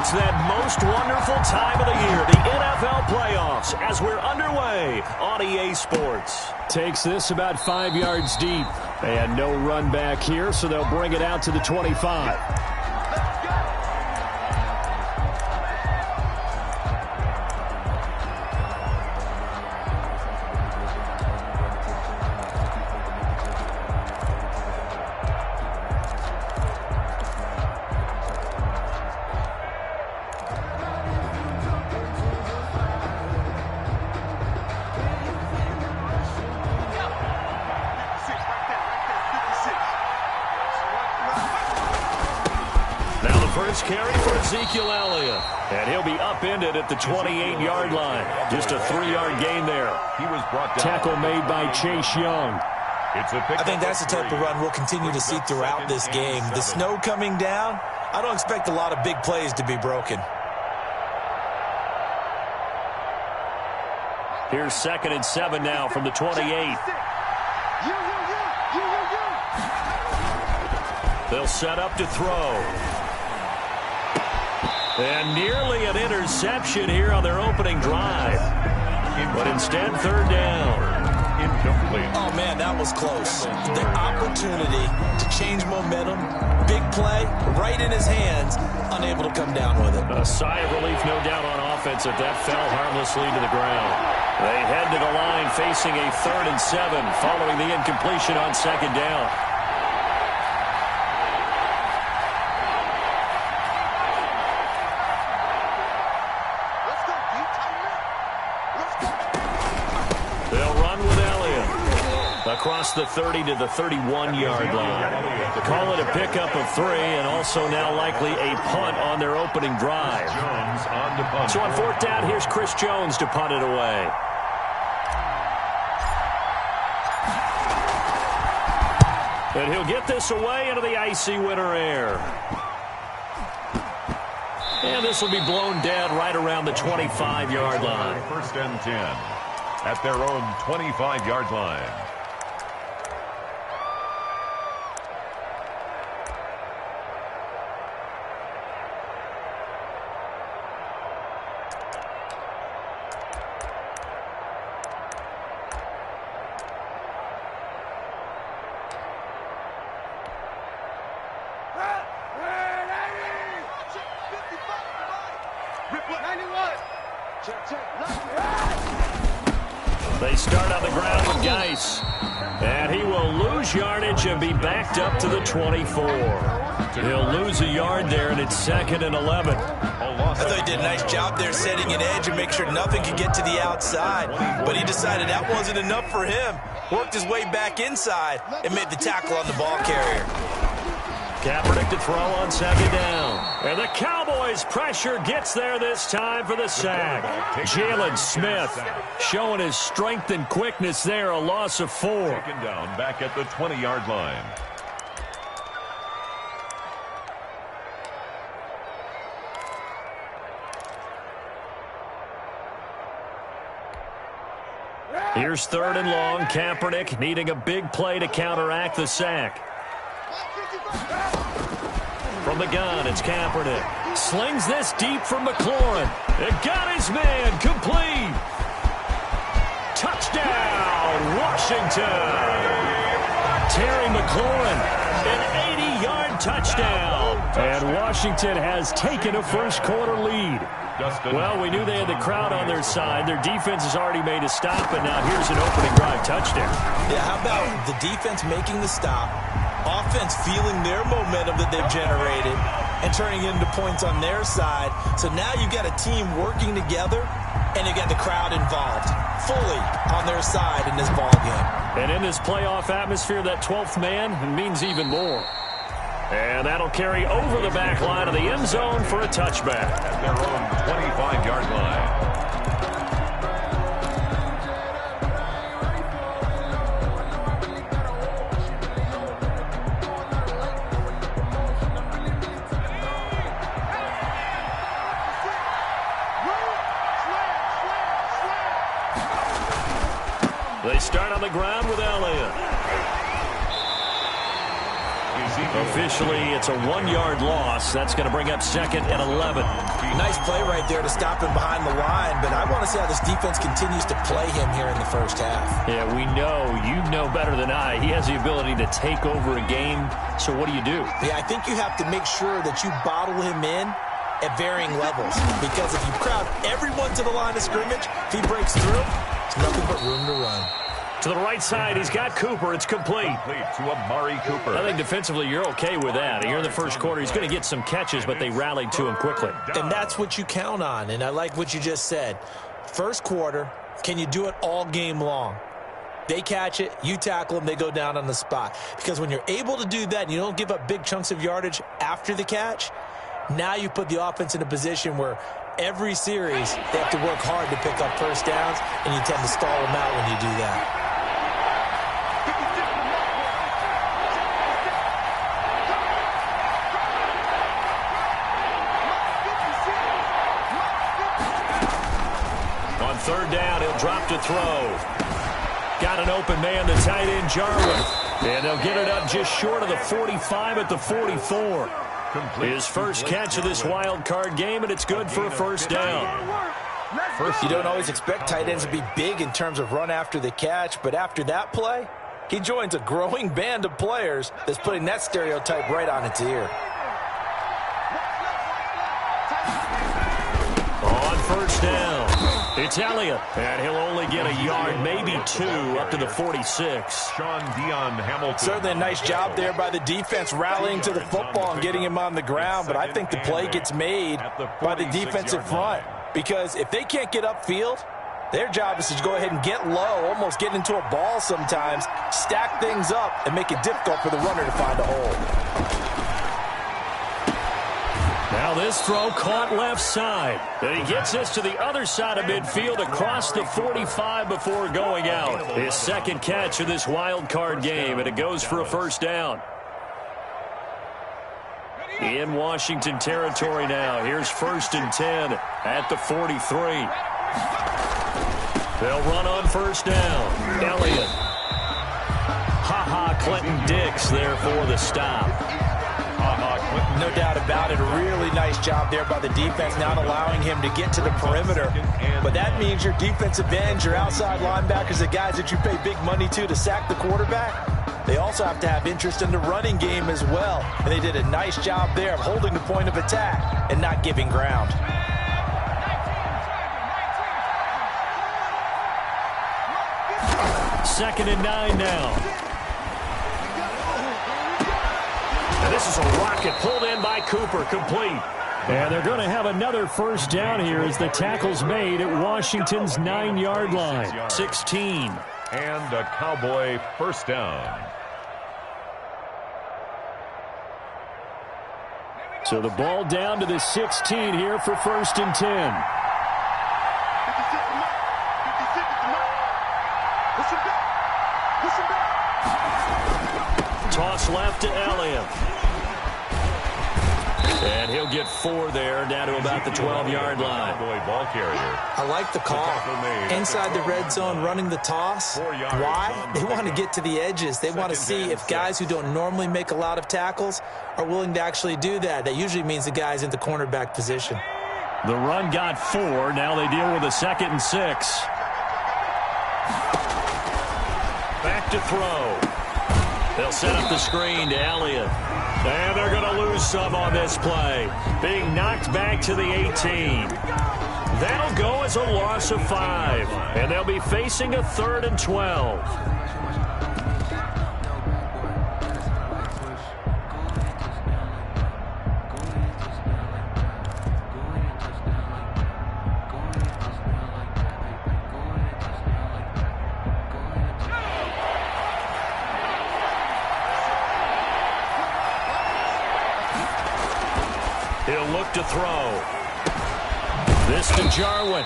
It's that most wonderful time of the year, the NFL playoffs, as we're underway on EA Sports. Takes this about 5 yards deep. And no run back here, so they'll bring it out to the 25. Carry for Ezekiel Elliott. And he'll be upended at the 28-yard line. Just a 3-yard gain there. He was brought down. Tackle made by Chase Young. I think that's the type of run we'll continue to see throughout this game. The snow coming down, I don't expect a lot of big plays to be broken. Here's 2nd and 7 now from the 28. They'll set up to throw. And nearly an interception here on their opening drive. But instead, 3rd down. Incomplete. Oh, man, that was close. The opportunity to change momentum, big play, right in his hands, unable to come down with it. A sigh of relief, no doubt, on offense if that fell harmlessly to the ground. They head to the line facing a 3rd and 7 following the incompletion on 2nd down. Across the 30 to the 31-yard line. Call it a pickup of 3 and also now likely a punt on their opening drive. So on 4th down, here's Chris Jones to punt it away. And he'll get this away into the icy winter air. And this will be blown dead right around the 25-yard line. 1st and 10 at their own 25-yard line. They start on the ground with Geis. And he will lose yardage and be backed up to the 24. He'll lose a yard there, and it's 2nd and 11. I thought he did a nice job there setting an edge and make sure nothing could get to the outside. But he decided that wasn't enough for him. Worked his way back inside and made the tackle on the ball carrier. Kaepernick to throw on 2nd down. And the Cowboys' pressure gets there this time for the sack. Jalen Smith showing his strength and quickness there, a loss of 4. Taken down back at the 20-yard line. Here's 3rd and long. Kaepernick needing a big play to counteract the sack. From the gun, it's Kaepernick. Slings this deep from McLaurin. It got his man complete. Touchdown, Washington. Terry McLaurin, an 80-yard touchdown. And Washington has taken a first-quarter lead. Well, we knew they had the crowd on their side. Their defense has already made a stop, and now here's an opening drive touchdown. Yeah, how about the defense making the stop, offense feeling their momentum that they've generated, and turning into points on their side. So now you've got a team working together, and you got the crowd involved, fully on their side in this ball game. And in this playoff atmosphere, that 12th man means even more. And that'll carry over the back line of the end zone for a touchback. At their own 25-yard line. They start on the ground with Elliott. Officially, it's a 1-yard loss. That's going to bring up second and 11. Nice play right there to stop him behind the line, but I want to see how this defense continues to play him here in the first half. Yeah, we know. You know better than I. He has the ability to take over a game, so what do you do? Yeah, I think you have to make sure that you bottle him in at varying levels, because if you crowd everyone to the line of scrimmage, if he breaks through, there's nothing but room to run. To the right side, he's got Cooper. It's complete. To Amari Cooper. I think defensively you're okay with that. Here in the first quarter, he's going to get some catches, but they rallied to him quickly. And that's what you count on, and I like what you just said. First quarter, can you do it all game long? They catch it, you tackle them, they go down on the spot. Because when you're able to do that and you don't give up big chunks of yardage after the catch, now you put the offense in a position where every series they have to work hard to pick up first downs, and you tend to stall them out when you do that. On third down, he'll drop to throw. Got an open man, the tight end, Jarwin. And they'll get it up just short of the 45 at the 44. His first catch of this wild card game, and it's good for a first down. You don't always expect tight ends to be big in terms of run after the catch, but after that play, he joins a growing band of players that's putting that stereotype right on its ear. On first down, it's Elliott, and he'll only get a yard, maybe 2, up to the 46. Sean Dion Hamilton. Certainly a nice job there by the defense rallying to the football and getting him on the ground, but I think the play gets made by the defensive front, because if they can't get upfield, their job is to go ahead and get low, almost get into a ball sometimes, stack things up, and make it difficult for the runner to find a hole. Now this throw caught left side. And he gets this to the other side of midfield across the 45 before going out. His second catch of this wild card game, and it goes for a first down. In Washington territory now. Here's 1st and 10 at the 43. They'll run on first down. Elliott. Clinton Dix there for the stop. No doubt about it. A really nice job there by the defense, not allowing him to get to the perimeter. But that means your defensive ends, your outside linebackers, the guys that you pay big money to sack the quarterback, they also have to have interest in the running game as well. And they did a nice job there of holding the point of attack and not giving ground. Second and 9 now. And this is a rocket pulled in by Cooper, complete. And they're going to have another first down here as the tackle's made at Washington's 9-yard line. 16. And a Cowboy first down. So the ball down to the 16 here for 1st and 10. Toss left to Elliott. And he'll get 4 there, down to about the 12-yard line. Ball carrier. I like the call. Inside the red zone, running the toss. Why? They want to get to the edges. They want to see if guys who don't normally make a lot of tackles are willing to actually do that. That usually means the guy's in the cornerback position. The run got 4. Now they deal with a 2nd and 6. Back to throw. They'll set up the screen to Elliott. And they're going to lose some on this play. Being knocked back to the 18. That'll go as a loss of 5. And they'll be facing a 3rd and 12. He'll look to throw. This to Jarwin.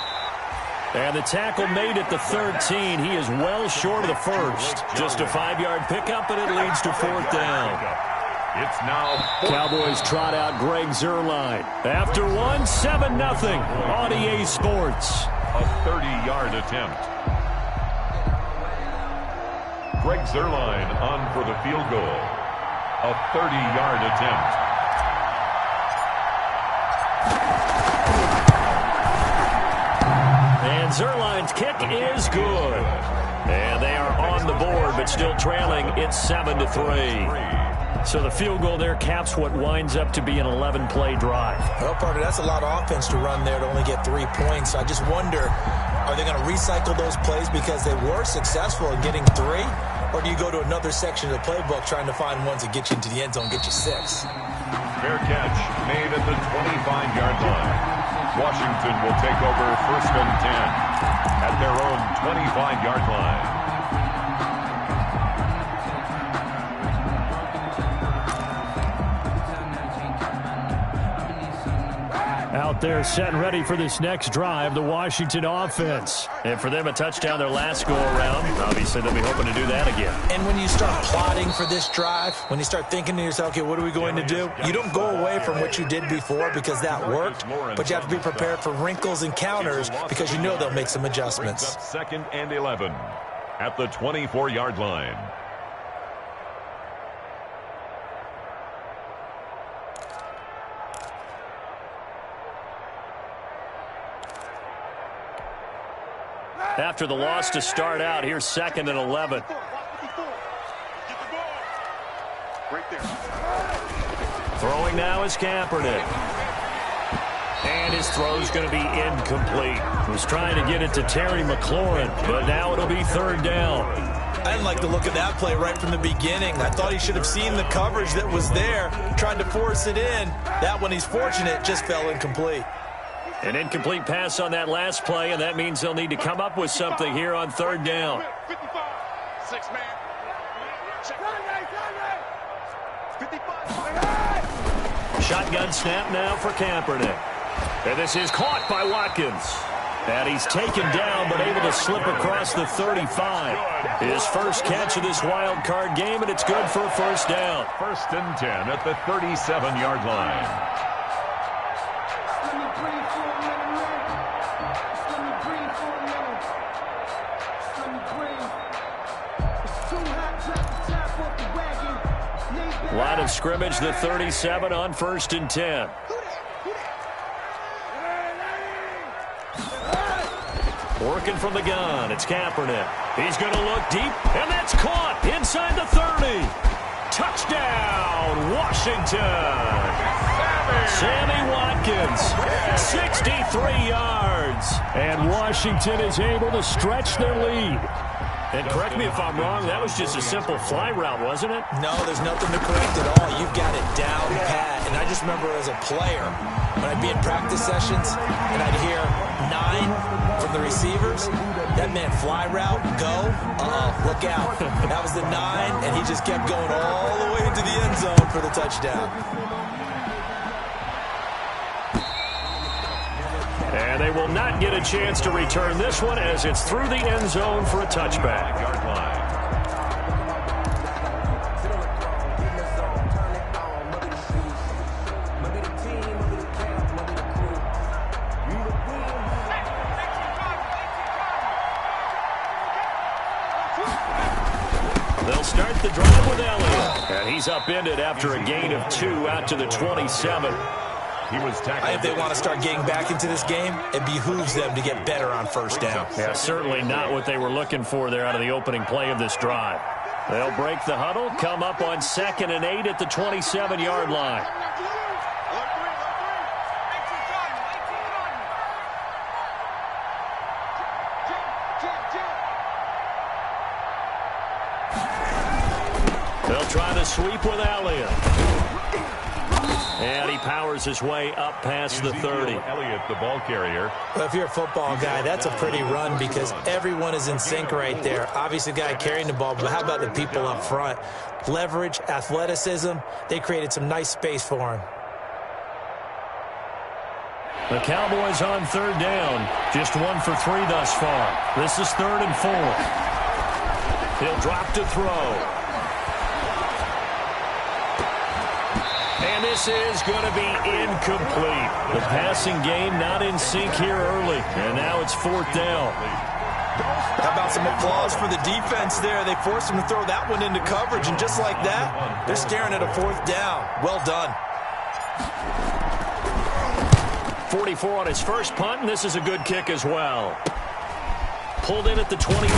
And the tackle made at the 13. He is well short of the first. Just a 5-yard pickup, and it leads to 4th down. It's now Cowboys trot out Greg Zuerlein. After 7-0 on EA Sports. A 30-yard attempt. Greg Zuerlein on for the field goal. A 30-yard attempt. And Zerline's kick is good. And they are on the board, but still trailing. It's 7-3. So the field goal there caps what winds up to be an 11-play drive. Well, partner, that's a lot of offense to run there to only get 3 points. I just wonder, are they going to recycle those plays because they were successful in getting 3? Or do you go to another section of the playbook trying to find ones that get you into the end zone, get you 6? Fair catch made at the 25-yard line. Washington will take over 1st and 10 at their own 25-yard line. Out there set and ready for this next drive, the Washington offense. And for them, a touchdown their last go-around. Obviously, they'll be hoping to do that again. And when you start plotting for this drive, when you start thinking to yourself, okay, what are we going to do? You don't go away from what you did before because that worked, but you have to be prepared for wrinkles and counters because you know they'll make some adjustments. 2nd and 11 at the 24-yard line. After the loss to start out, here's 2nd and 11. Throwing now is Kaepernick. And his throw's going to be incomplete. He was trying to get it to Terry McLaurin, but now it'll be 3rd down. I didn't like the look of that play right from the beginning. I thought he should have seen the coverage that was there, tried to force it in. That one, he's fortunate, just fell incomplete. An incomplete pass on that last play, and that means they'll need to come up with something here on 3rd down. Shotgun snap now for Kaepernick. And this is caught by Watkins. And he's taken down, but able to slip across the 35. His first catch of this wild card game, and it's good for a 1st down. 1st and 10 at the 37-yard line. Line of scrimmage, the 37 on 1st and 10. Working from the gun, it's Kaepernick. He's going to look deep, and that's caught inside the 30. Touchdown, Washington. Sammy Watkins, 63 yards. And Washington is able to stretch their lead. And correct me if I'm wrong, that was just a simple fly route, wasn't it? No, there's nothing to correct at all. You've got it down pat. And I just remember as a player, when I'd be in practice sessions and I'd hear 9 from the receivers, that meant fly route, go, look out. That was the 9, and he just kept going all the way into the end zone for the touchdown. And they will not get a chance to return this one as it's through the end zone for a touchback. They'll start the drive with Elliott. And he's upended after a gain of 2 out to the 27. If they want to start getting back into this game, it behooves them to get better on 1st down. Yeah, certainly not what they were looking for there out of the opening play of this drive. They'll break the huddle, come up on 2nd and 8 at the 27-yard line. They'll try the sweep with Elliott. And he powers his way up past the 30. Elliott, the ball carrier. Well, if you're a football guy, that's a pretty run because everyone is in sync right there. Obviously, the guy carrying the ball, but how about the people up front? Leverage, athleticism, they created some nice space for him. The Cowboys on 3rd down. Just 1 for 3 thus far. This is 3rd and 4. He'll drop to throw. And this is going to be incomplete. The passing game not in sync here early. And now it's 4th down. How about some applause for the defense there? They forced him to throw that one into coverage, and just like that, they're staring at a 4th down. Well done. 44 on his first punt, and this is a good kick as well. Pulled in at the 24.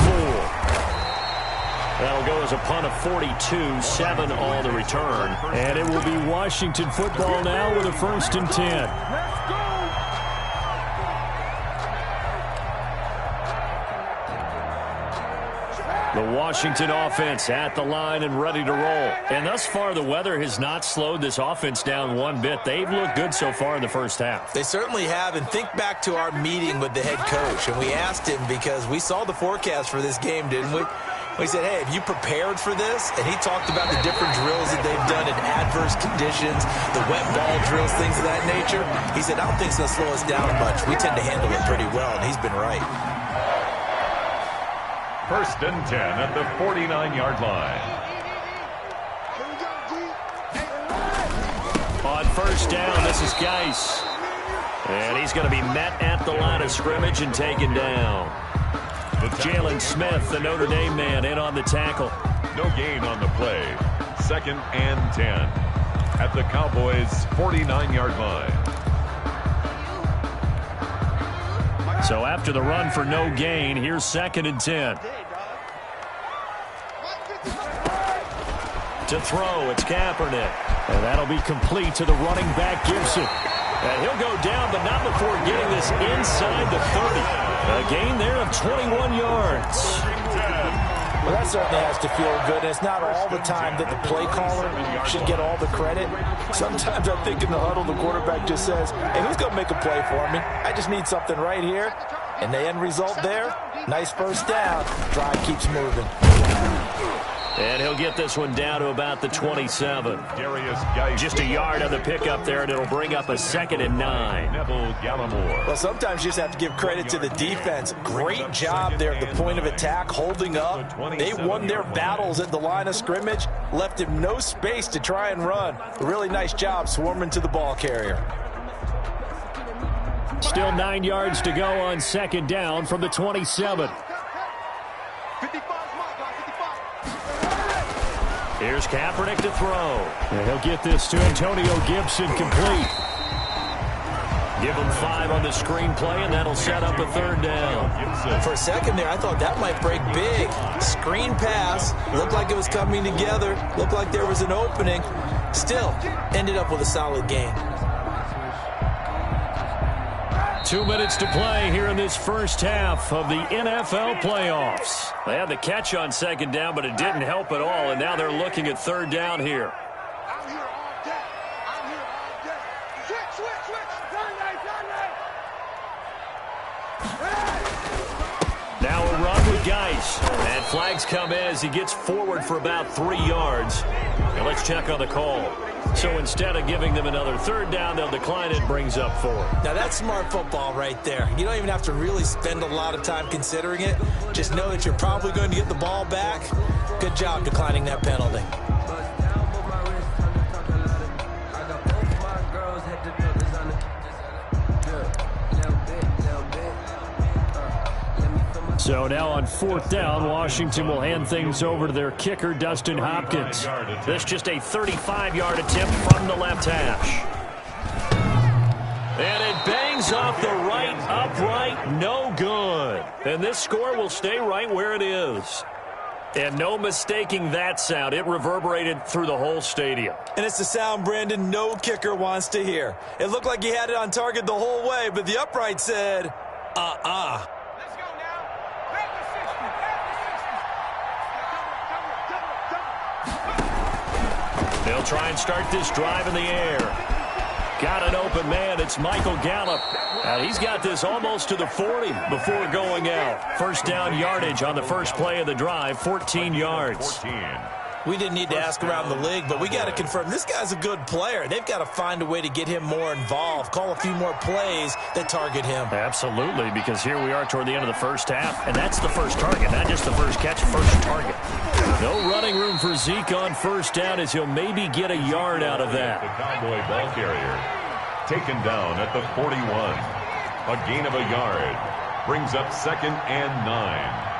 That'll go as a punt of 42, 7 all the return. And it will be Washington football now with a 1st and 10. The Washington offense at the line and ready to roll. And thus far, the weather has not slowed this offense down one bit. They've looked good so far in the first half. They certainly have. And think back to our meeting with the head coach. And we asked him, because we saw the forecast for this game, didn't we? We said, hey, have you prepared for this? And he talked about the different drills that they've done in adverse conditions, the wet ball drills, things of that nature. He said, I don't think it's going to slow us down much. We tend to handle it pretty well, and he's been right. 1st and 10 at the 49-yard line. On 1st down, this is Geis. And he's going to be met at the line of scrimmage and taken down. Jalen Smith, the Notre Dame man, in on the tackle. No gain on the play. 2nd and 10 at the Cowboys' 49-yard line. So after the run for no gain, here's 2nd and 10. To throw, it's Kaepernick. And that'll be complete to the running back, Gibson. And he'll go down, but not before getting this inside the 30. A gain there of 21 yards. Well, that certainly has to feel good. And it's not all the time that the play caller should get all the credit. Sometimes I think in the huddle, the quarterback just says, hey, who's going to make a play for me? I just need something right here. And the end result there, nice 1st down. Drive keeps moving. And he'll get this one down to about the 27. Just a yard on the pickup there, and it'll bring up a 2nd and 9. Well, sometimes you just have to give credit to the defense. Great job there at the point of attack, holding up. They won their battles at the line of scrimmage, left him no space to try and run. A really nice job swarming to the ball carrier. Still 9 yards to go on 2nd down from the 27. Here's Kaepernick to throw. And he'll get this to Antonio Gibson complete. Give him 5 on the screen play, and that'll set up a 3rd down. For a second there, I thought that might break big. Screen pass. Looked like it was coming together. Looked like there was an opening. Still, ended up with a solid game. 2 minutes to play here in this first half of the NFL playoffs. They had the catch on 2nd down, but it didn't help at all, and now they're looking at 3rd down here. I'm here all day. I'm here all day. Switch. Now a run with Geis. And flags come in as he gets forward for about 3 yards. And let's check on the call. So instead of giving them another 3rd down, they'll decline it, brings up 4. Now that's smart football right there. You don't even have to really spend a lot of time considering it. Just know that you're probably going to get the ball back. Good job declining that penalty. So now on 4th down, Washington will hand things over to their kicker, Dustin Hopkins. This just a 35-yard attempt from the left hash. And it bangs off the right upright, no good. And this score will stay right where it is. And no mistaking that sound. It reverberated through the whole stadium. And it's the sound, Brandon, no kicker wants to hear. It looked like he had it on target the whole way, but the upright said, They'll try and start this drive in the air. Got an open man. It's Michael Gallup. He's got this almost to the 40 before going out. 1st down yardage on the first play of the drive, 14 yards. We didn't need to ask around the league, but we got to confirm this guy's a good player. They've got to find a way to get him more involved, call a few more plays that target him. Absolutely, because here we are toward the end of the first half, and that's the first target, not just the first catch, first target. No running room for Zeke on 1st down as he'll maybe get a yard out of that. The Cowboy ball carrier taken down at the 41. A gain of a yard. Brings up 2nd and 9.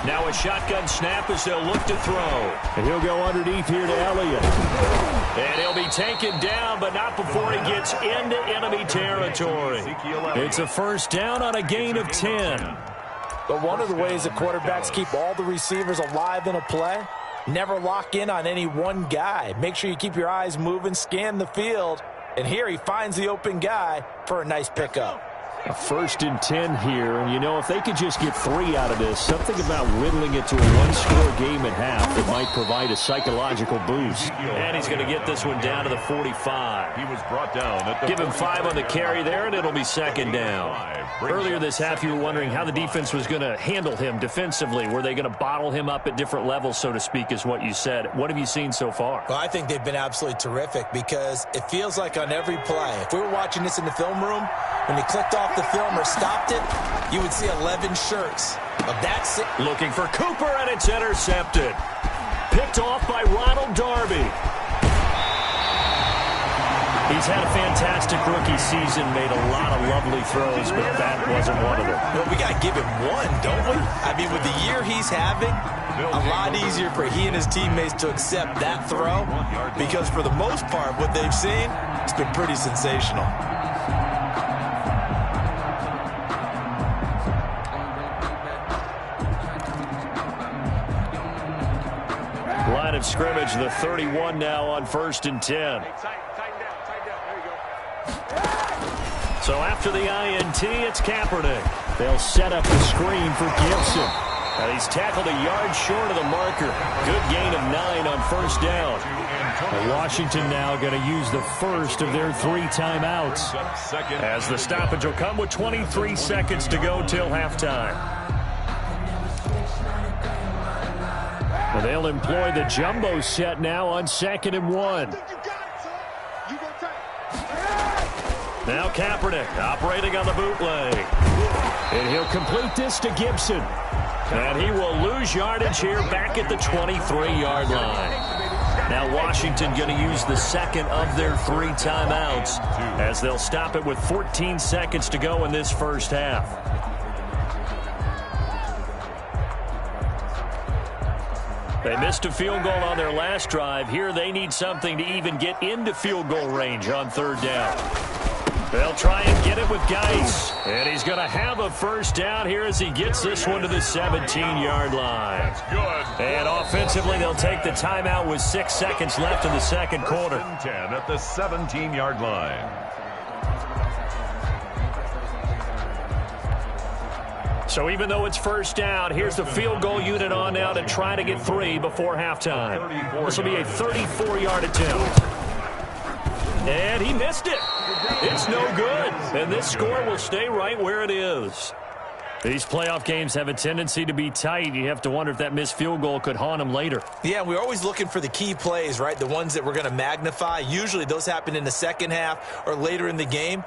Now a shotgun snap as they'll look to throw. And he'll go underneath here to Elliott. And he'll be taken down, but not before he gets into enemy territory. It's a first down on a gain of 10. But one of the ways that quarterbacks keep all the receivers alive in a play, never lock in on any one guy. Make sure you keep your eyes moving, scan the field. And here he finds the open guy for a nice pickup. A 1st and 10 here, and you know, if they could just get 3 out of this, something about whittling it to a one-score game at half that might provide a psychological boost. And he's going to get this one down to the 45. He was brought down at the Give him 5 on the carry there, and it'll be 2nd down. Earlier this half, you were wondering how the defense was going to handle him defensively. Were they going to bottle him up at different levels, so to speak, is what you said. What have you seen so far? Well, I think they've been absolutely terrific because it feels like on every play, if we were watching this in the film room, when he clicked off the film or stopped it, you would see 11 shirts of that. Looking for Cooper, and it's intercepted. Picked off by Ronald Darby. He's had a fantastic rookie season, made a lot of lovely throws, but that wasn't one of them. Well, we got to give him one, don't we? I mean, with the year he's having, a lot easier for he and his teammates to accept that throw because for the most part, what they've seen, it's been pretty sensational. Line of scrimmage, the 31 now on 1st and 10. So after the INT, it's Kaepernick. They'll set up the screen for Gibson. And he's tackled a yard short of the marker. Good gain of 9 on 1st down. And Washington now going to use the first of their 3 timeouts. As the stoppage will come with 23 seconds to go till halftime. And they'll employ the jumbo set now on 2nd and 1. Now Kaepernick operating on the bootleg. And he'll complete this to Gibson. And he will lose yardage here back at the 23-yard line. Now Washington going to use the 2nd of their 3 timeouts as they'll stop it with 14 seconds to go in this first half. They missed a field goal on their last drive. Here they need something to even get into field goal range on 3rd down. They'll try and get it with Geis. And he's going to have a first down here as he gets this one to the 17-yard line. And offensively, they'll take the timeout with 6 seconds left in the second quarter. 10 at the 17-yard line. So even though it's first down, here's the field goal unit on now to try to get 3 before halftime. This will be a 34-yard attempt. And he missed it. It's no good. And this score will stay right where it is. These playoff games have a tendency to be tight. You have to wonder if that missed field goal could haunt them later. Yeah, we're always looking for the key plays, right? The ones that we're going to magnify. Usually those happen in the second half or later in the game.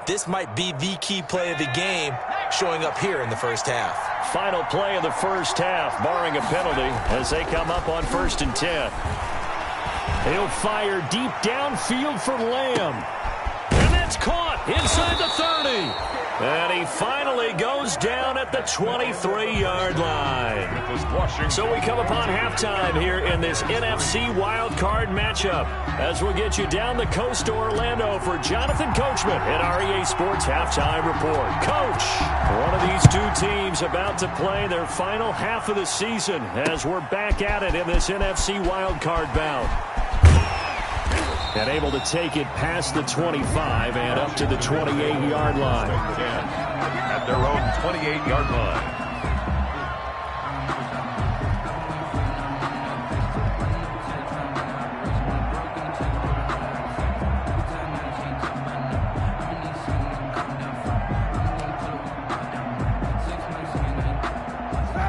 This might be the key play of the game showing up here in the first half. Final play of the first half, barring a penalty, as they come up on 1st and 10. He'll fire deep downfield for Lamb. And that's caught inside the 30. And he finally goes down at the 23-yard line. So we come upon halftime here in this NFC wildcard matchup as we'll get you down the coast to Orlando for Jonathan Coachman at our EA Sports Halftime Report. Coach, one of these 2 teams about to play their final half of the season as we're back at it in this NFC wildcard bout. And able to take it past the 25 and up to the 28-yard line. At their own 28-yard line.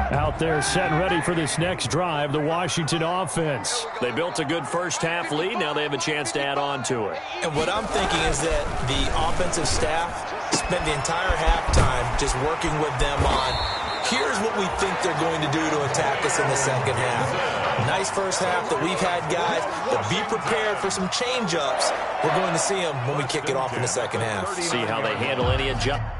Out there set and ready for this next drive, the Washington offense. They built a good first half lead. Now they have a chance to add on to it. And what I'm thinking is that the offensive staff spent the entire halftime just working with them on, here's what we think they're going to do to attack us in the second half. Nice first half that we've had, guys, but be prepared for some change-ups. We're going to see them when we kick it off in the second half. See how they handle any adjustment.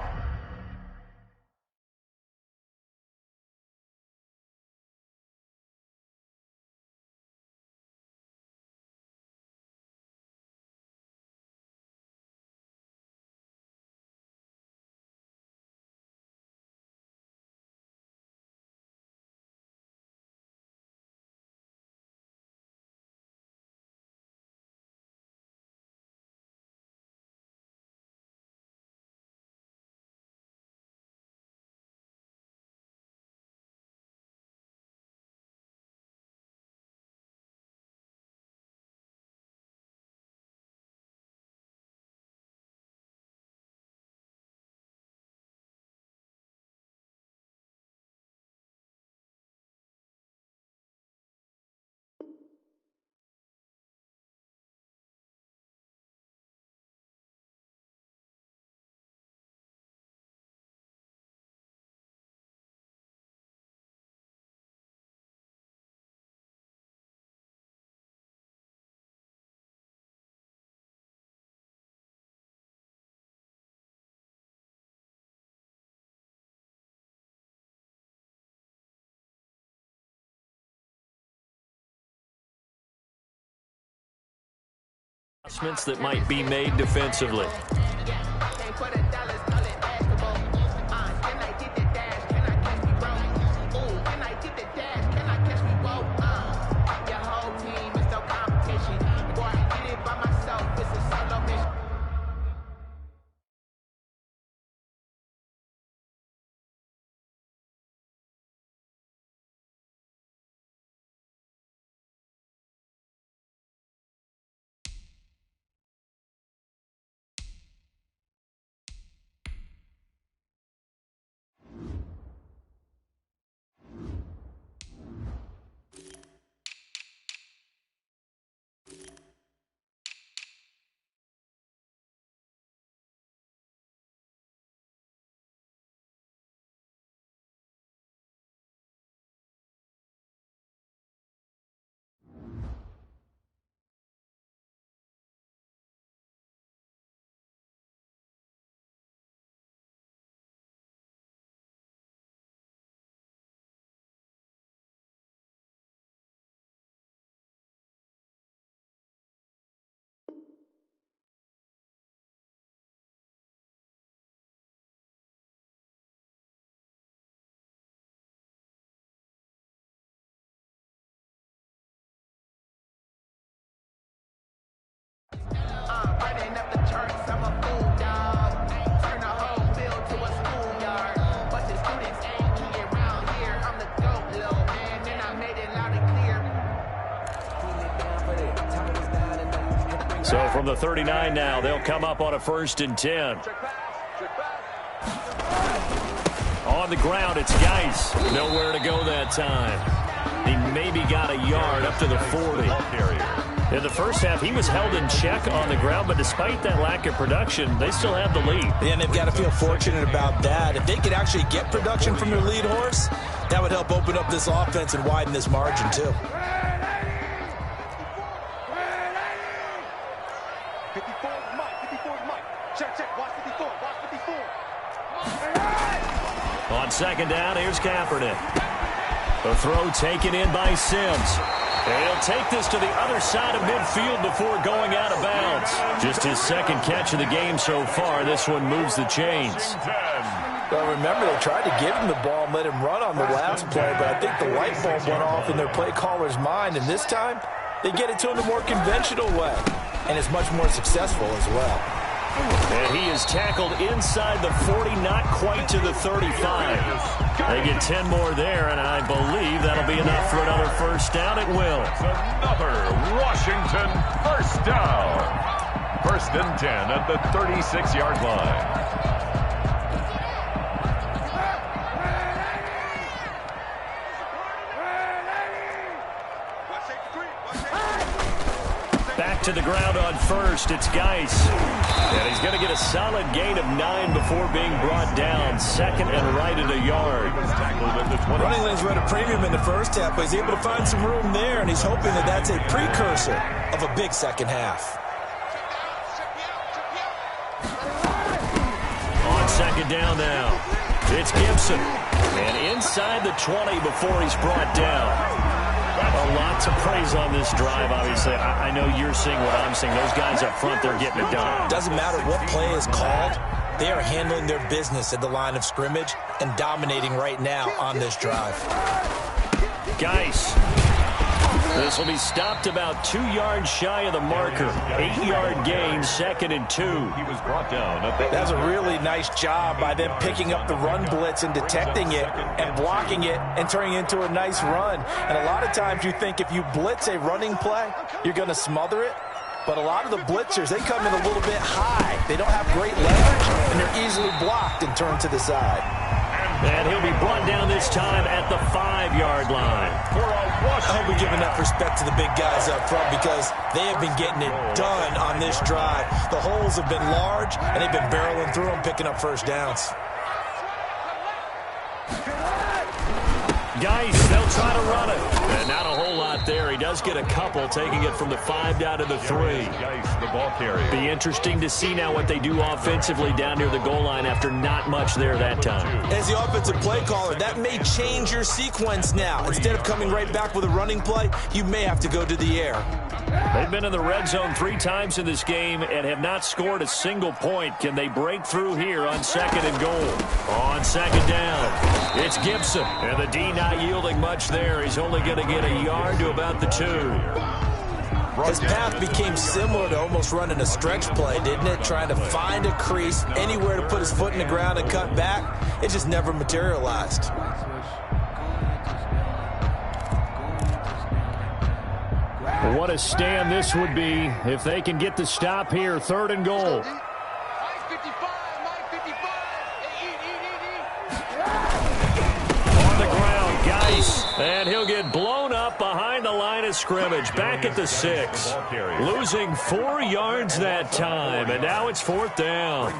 That might be made defensively. So from the 39 now, they'll come up on a 1st and 10. On the ground, it's Geis. Nowhere to go that time. He maybe got a yard up to the 40. In the first half, he was held in check on the ground, but despite that lack of production, they still have the lead. Yeah, and they've got to feel fortunate about that. If they could actually get production from their lead horse, that would help open up this offense and widen this margin, too. 54 Mike. Check. Watch 54. On 2nd down, here's Kaepernick. The throw taken in by Sims. And he'll take this to the other side of midfield before going out of bounds. Just his 2nd catch of the game so far. This one moves the chains. Well, remember, they tried to give him the ball and let him run on the last play, but I think the light bulb went off in their play caller's mind, and this time they get it to him the more conventional way, and it's much more successful as well. And he is tackled inside the 40, not quite to the 35. They get 10 more there, and I believe that'll be enough for another 1st down. It will. Another Washington 1st down. 1st and 10 at the 36-yard line. to the ground on first. It's Geis. And he's going to get a solid gain of 9 before being brought down. Second and right at a yard. Running lanes were at a premium in the first half, but he's able to find some room there, and he's hoping that that's a precursor of a big second half. On second down now, it's Gibson. And inside the 20 before he's brought down. A lot to praise on this drive, obviously. I know you're seeing what I'm seeing. Those guys up front, they're getting it done. Doesn't matter what play is called. They are handling their business at the line of scrimmage and dominating right now on this drive. Geis. This will be stopped about 2 yards shy of the marker. 8-yard gain, 2nd and 2. He was brought down. That's a really nice job by them picking up the run blitz and detecting it and blocking it and turning it into a nice run. And a lot of times you think if you blitz a running play, you're going to smother it. But a lot of the blitzers, they come in a little bit high. They don't have great leverage, and they're easily blocked and turned to the side. And he'll be brought down this time at the 5-yard line. I hope we give enough respect to the big guys up front because they have been getting it done on this drive. The holes have been large, and they've been barreling through them, picking up first downs. Geis, they'll try to run it. And not a whole lot there. He does get a couple, taking it from the 5 down to the 3. Geis, the ball carrier. Be interesting to see now what they do offensively down near the goal line after not much there that time. As the offensive play caller, that may change your sequence now. Instead of coming right back with a running play, you may have to go to the air. They've been in the red zone 3 times in this game and have not scored a single point. Can they break through here on 2nd and goal? On 2nd down, it's Gibson. And the D not yielding much there. He's only going to get a yard to about the 2. His path became similar to almost running a stretch play, didn't it? Trying to find a crease, anywhere to put his foot in the ground and cut back. It just never materialized. What a stand this would be if they can get the stop here. 3rd and goal. On the ground, Geis. And he'll get blown up behind the line of scrimmage. Back at the 6. Losing 4 yards that time. And now it's 4th down.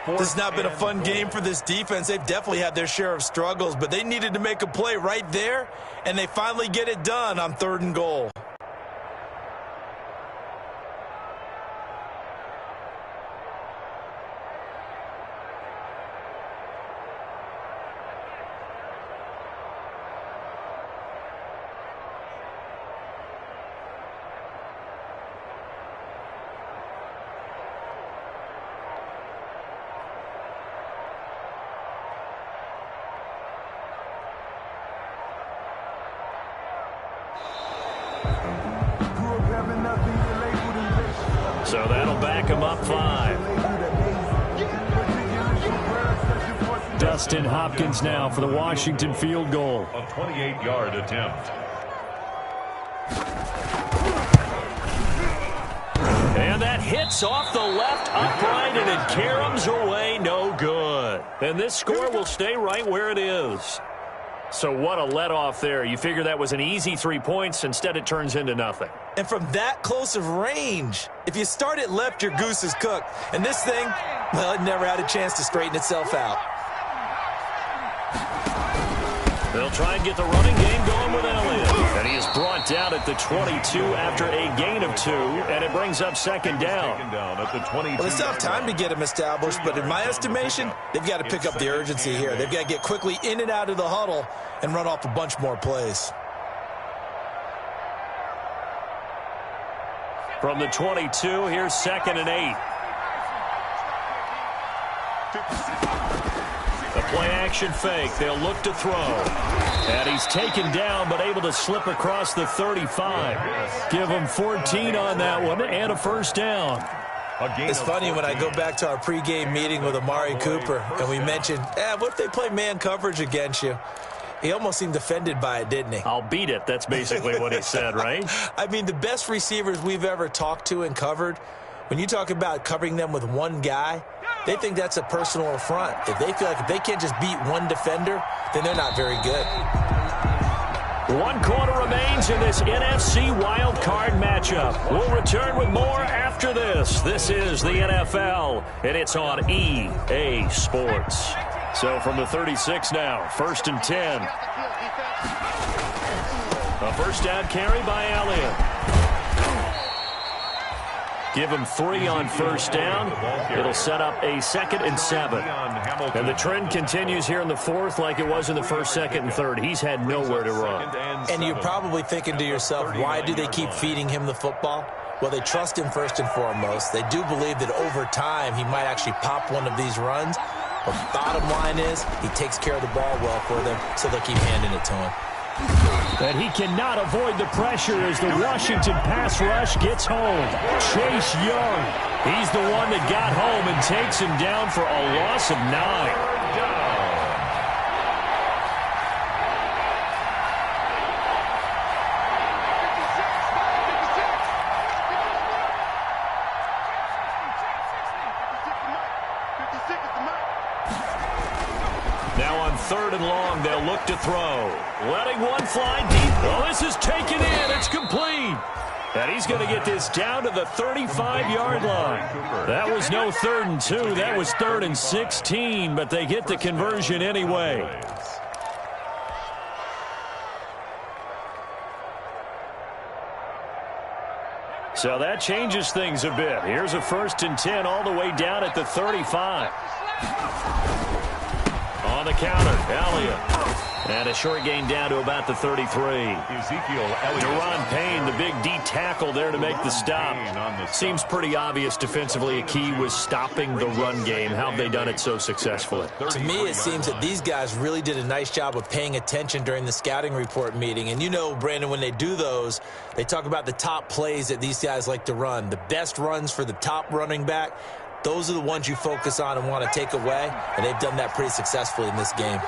This has not been a fun game for this defense. They've definitely had their share of struggles, but they needed to make a play right there, and they finally get it done on 3rd and goal. So that'll back him up 5. Dustin Hopkins now for the Washington field goal. A 28-yard attempt. And that hits off the left upright, and it caroms away, no good. And this score will stay right where it is. So what a let-off there. You figure that was an easy 3 points. Instead, it turns into nothing. And from that close of range, if you start it left, your goose is cooked. And this thing, well, it never had a chance to straighten itself out. They'll try and get the running game going with Elliott. And he is brought down at the 22 after a gain of 2, and it brings up 2nd down. At the 22. Well, it's tough time to get him established, but in my estimation, they've got to pick up the urgency here. They've got to get quickly in and out of the huddle and run off a bunch more plays. From the 22, here's 2nd and 8. The play-action fake. They'll look to throw. And he's taken down, but able to slip across the 35. Give him 14 on that one and a 1st down. It's funny when I go back to our pregame meeting with Amari Cooper, and we mentioned, what if they play man coverage against you? He almost seemed offended by it, didn't he? I'll beat it. That's basically what he said, right? I mean, the best receivers we've ever talked to and covered, when you talk about covering them with one guy, they think that's a personal affront. If they feel like if they can't just beat one defender, then they're not very good. 1 quarter remains in this NFC Wild Card matchup. We'll return with more after this. This is the NFL, and it's on EA Sports. So from the 36 now, 1st and 10. A first down carry by Elliott. Give him 3 on first down. It'll set up a 2nd and 7. And the trend continues here in the 4th like it was in the 1st, 2nd, and 3rd. He's had nowhere to run. And you're probably thinking to yourself, why do they keep feeding him the football? Well, they trust him first and foremost. They do believe that over time he might actually pop one of these runs. But the bottom line is he takes care of the ball well for them, so they'll keep handing it to him. And he cannot avoid the pressure as the Washington pass rush gets home. Chase Young, he's the one that got home and takes him down for a loss of 9. Now on 3rd and long, they'll look to throw. Letting one fly deep. Oh, this is taken in. It's complete. And he's going to get this down to the 35-yard line. That was no 3rd and 2. That was 3rd and 16, but they get the conversion anyway. So that changes things a bit. Here's a 1st and 10 all the way down at the 35. On the counter, Elliott. And a short gain down to about the 33. Deron Payne, the big D tackle there to make the stop. Seems pretty obvious defensively a key was stopping the run game. How have they done it so successfully? To me, it seems that these guys really did a nice job of paying attention during the scouting report meeting. And you know, Brandon, when they do those, they talk about the top plays that these guys like to run. The best runs for the top running back. Those are the ones you focus on and want to take away, and they've done that pretty successfully in this game.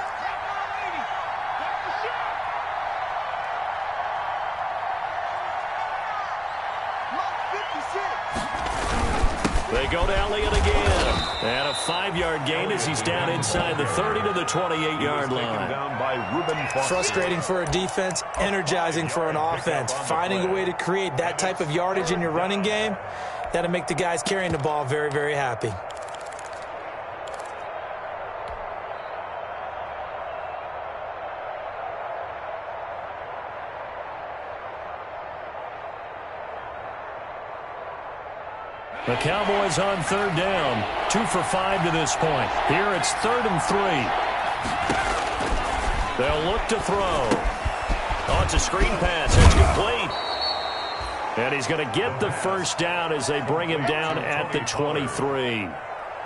They go to Elliott again. And a 5-yard gain as he's down inside the 30 to the 28-yard line. Frustrating for a defense, energizing for an offense. Finding a way to create that type of yardage in your running game, that'll make the guys carrying the ball very, very happy. The Cowboys on 3rd down. 2 for 5 to this point. Here it's 3rd and 3. They'll look to throw. Oh, it's a screen pass. It's complete. And he's going to get the first down as they bring him down at the 23.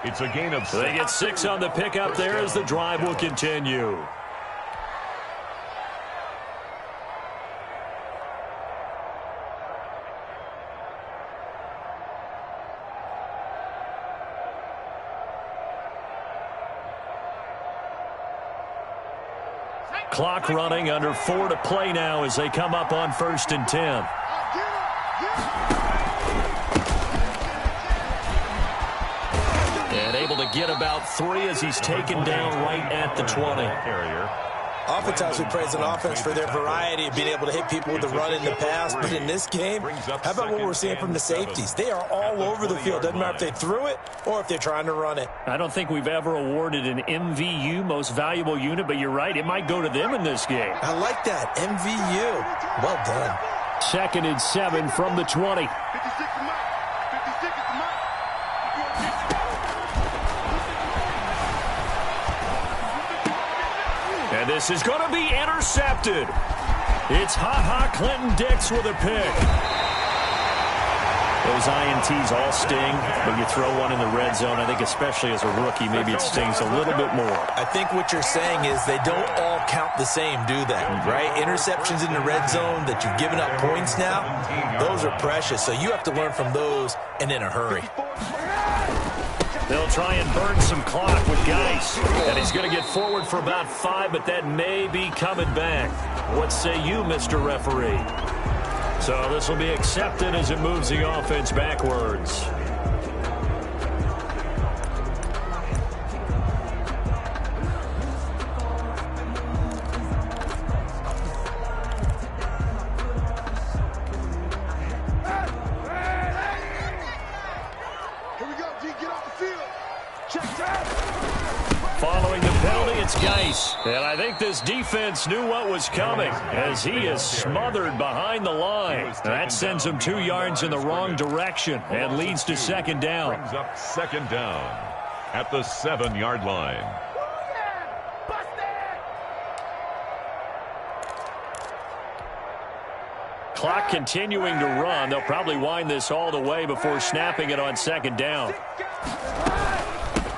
It's a gain of 6. They get 6 on the pickup there as the drive will continue. Clock running, under 4 to play now as they come up on 1st and 10. And able to get about 3 as he's taken down right at the 20. Oftentimes we praise an offense for their variety of being able to hit people with the run in the pass, but in this game, how about what we're seeing from the safeties? They are all over the field. Doesn't matter if they threw it or if they're trying to run it. I don't think we've ever awarded an MVU, most valuable unit, but you're right, it might go to them in this game. I like that, MVU. Well done. 2nd and 7 from the 20. And this is going to be intercepted. It's Clinton-Dix with a pick. Those INTs all sting, but you throw one in the red zone, I think especially as a rookie, maybe it stings a little bit more. I think what you're saying is they don't all count the same, do they? Right? Interceptions in the red zone that you've given up points now, those are precious. So you have to learn from those and in a hurry. They'll try and burn some clock with Geis. And he's going to get forward for about 5, but that may be coming back. What say you, Mr. Referee? So this will be accepted as it moves the offense backwards. Following the penalty, it's Geis. And I think this defense knew what was coming as he is smothered behind the line. That sends him 2 yards in the wrong direction and leads to second down. Brings up second down at the 7-yard line. Clock continuing to run. They'll probably wind this all the way before snapping it on second down.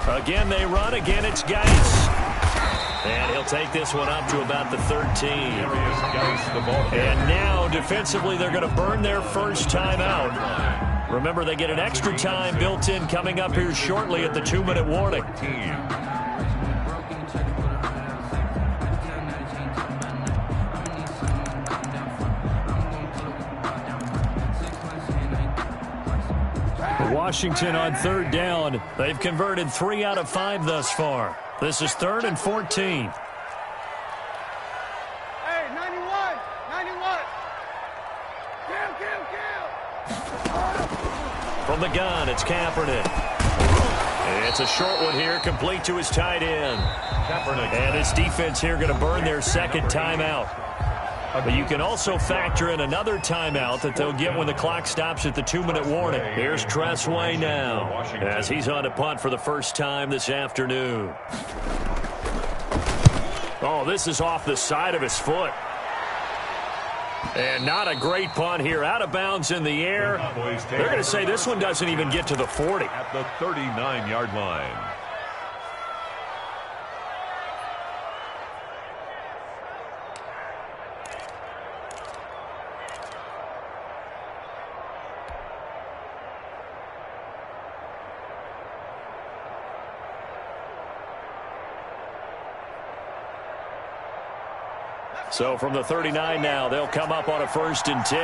Again, they run. Again, it's Geis. And he'll take this one up to about the 13. And now, defensively, they're going to burn their first timeout. Remember, they get an extra time built in coming up here shortly at the 2-minute warning. Washington on third down. They've converted 3 out of 5 thus far. This is 3rd and 14. Hey, 91. Kill. From the gun, it's Kaepernick. It's a short one here, complete to his tight end. And his defense here going to burn their second timeout. But you can also factor in another timeout that they'll get when the clock stops at the 2-minute warning. Here's Tressway now as he's on to punt for the first time this afternoon. Oh, this is off the side of his foot. And not a great punt here. Out of bounds in the air. They're going to say this one doesn't even get to the 40. At the 39-yard line. So from the 39 now, they'll come up on a 1st and 10.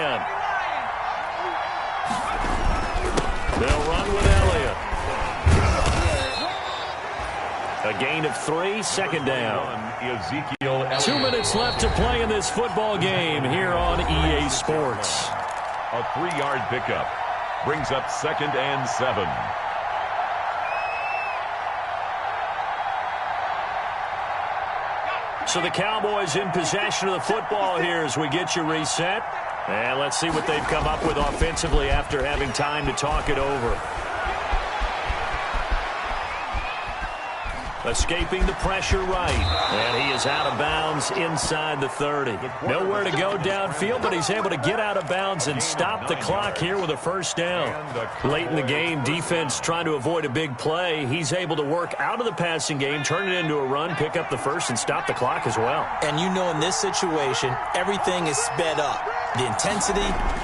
They'll run with Elliott. A gain of 3, second down. 2 minutes left to play in this football game here on EA Sports. A 3-yard pickup brings up 2nd and 7. So the Cowboys in possession of the football here as we get you reset. And let's see what they've come up with offensively after having time to talk it over. Escaping the pressure right. And he is out of bounds inside the 30. Nowhere to go downfield, but he's able to get out of bounds and stop the clock here with a first down. Late in the game, defense trying to avoid a big play. He's able to work out of the passing game, turn it into a run, pick up the first, and stop the clock as well. And you know in this situation, everything is sped up. The intensity,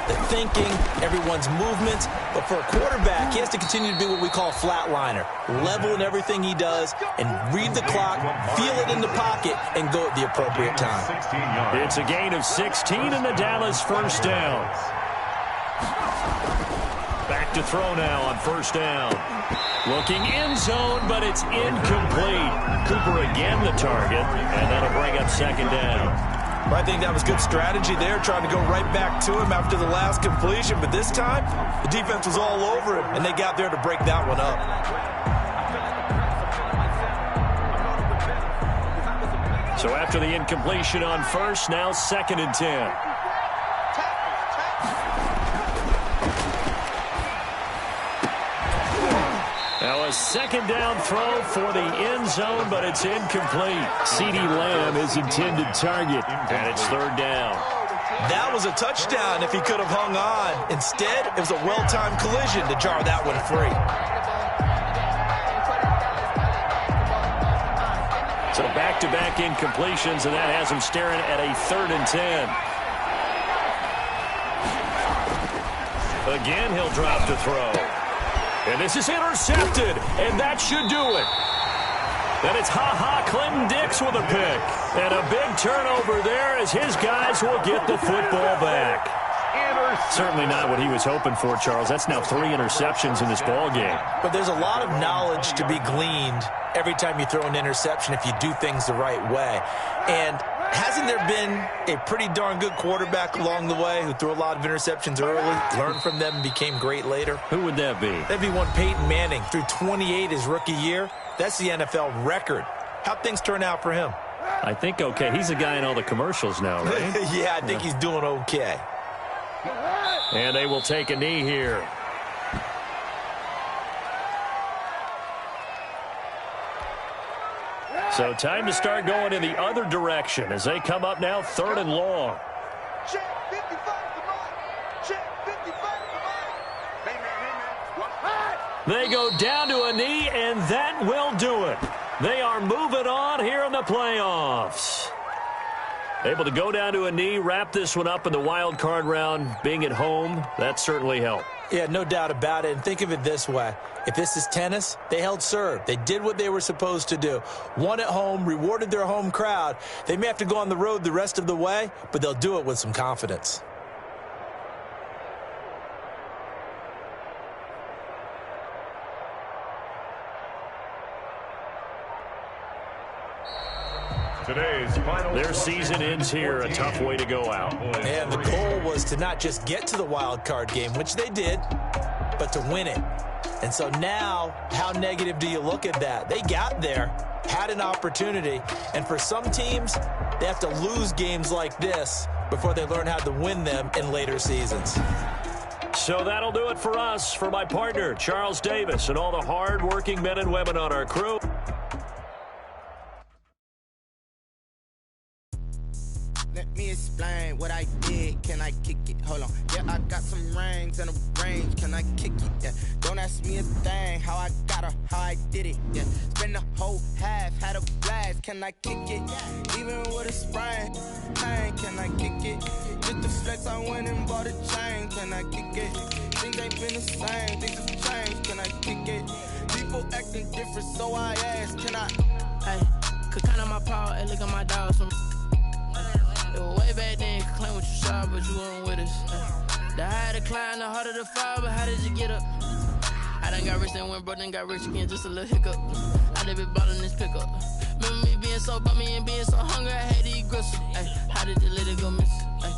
the thinking, everyone's movements. But for a quarterback, he has to continue to be what we call a flatliner. Level in everything he does and read the clock, feel it in the pocket, and go at the appropriate time. It's a gain of 16 in the Dallas first down. Back to throw now on first down. Looking end zone, but it's incomplete. Cooper again the target, and that'll bring up second down. I think that was good strategy there, trying to go right back to him after the last completion. But this time, the defense was all over him, and they got there to break that one up. So after the incompletion on first, now 2nd and 10. Now a second down throw for the end zone, but it's incomplete. CeeDee Lamb is intended target, and it's 3rd down. That was a touchdown if he could have hung on. Instead, it was a well-timed collision to jar that one free. So back-to-back incompletions, and that has him staring at a 3rd and 10. Again, he'll drop to throw. And this is intercepted, and that should do it. And it's Clinton Dix with a pick. And a big turnover there as his guys will get the football back. Certainly not what he was hoping for, Charles. That's now 3 interceptions in this ball game. But there's a lot of knowledge to be gleaned every time you throw an interception if you do things the right way. And Hasn't there been a pretty darn good quarterback along the way who threw a lot of interceptions early, learned from them, and became great later? Who would that be? That'd be one Peyton Manning, threw 28 his rookie year. That's the NFL record. How'd things turn out for him? I think okay. He's a guy in all the commercials now, right? Yeah, I think he's doing okay. And they will take a knee here. So time to start going in the other direction as they come up now 3rd and long. Check 55 to mine. Check 55 to mine. Hey, man. They go down to a knee, and that will do it. They are moving on here in the playoffs. Able to go down to a knee, wrap this one up in the wild card round. Being at home, that certainly helped. Yeah, no doubt about it. And think of it this way. If this is tennis, they held serve. They did what they were supposed to do. Won at home, rewarded their home crowd. They may have to go on the road the rest of the way, but they'll do it with some confidence. Their season ends here. A tough way to go out. And the goal was to not just get to the wild card game, which they did, but to win it. And so now, how negative do you look at that? They got there, had an opportunity, and for some teams, they have to lose games like this before they learn how to win them in later seasons. So that'll do it for us. For my partner, Charles Davis, and all the hard-working men and women on our crew. Let me explain what I did. Can I kick it? Hold on. Yeah, I got some rings and a range. Can I kick it? Yeah. Don't ask me a thing. How I got her, how I did it. Yeah. Spend the whole half, had a blast. Can I kick it? Even with a sprain. Pain, can I kick it? Just the flex, I went and bought a chain. Can I kick it? Things ain't been the same. Things have changed. Can I kick it? People acting different, so I ask. Can I? Hey, could count on my power and look at my dogs from. It was way back then, you could claim what you saw, but you weren't with us. The higher the climb, the harder the fall, but how did you get up? I done got rich, then went broke, then got rich again, just a little hiccup. I done been bought in this pickup. Remember me being so bummy and being so hungry, I had to eat gristle. Ay, how did the little go miss? Ay,